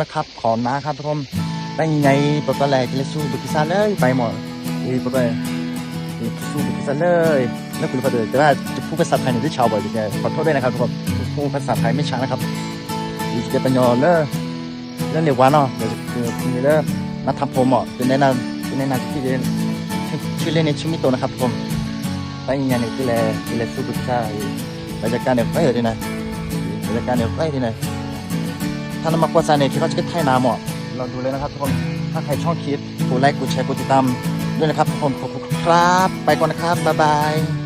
นะครับขอนะครับทุกคนได้ยังไงปะแลกิเลสู้บุกิซาเลยไปหมดปะแลสู้บุกิซาเลยแล้วคุณพอดีแต่ว่าจะพูดภาษาไทยหนึ่งที่ชาวบ่อยจะขอโทษด้วยนะครับทุกคนพูดภาษาไทยไม่ชัดนะครับจะเป็นยอเลยเรื่องเร็ววันเนาะเดี๋ยวจะมีเรื่องนัดทำผมอ่ะจะแนะนำที่เรียนชื่อเล่นในชื่อมิโตนะครับทุกคนได้ยังไงเนี่ยกิเลสู้บุกิซาบรรยากาศเนี่ยไปเลยนะบรรยากาศเนี่ยไปเลยนะถ้าเรามาปวดใจเนี่ยที่เขาจะไถ่น้ำอ่ะเราดูเลยนะครับทุกคนถ้าใครชอบคลิปกดไลค์กดแชร์กดติดตามด้วยนะครับทุกคนขอบคุณครับไปก่อนนะครับบ๊ายบาย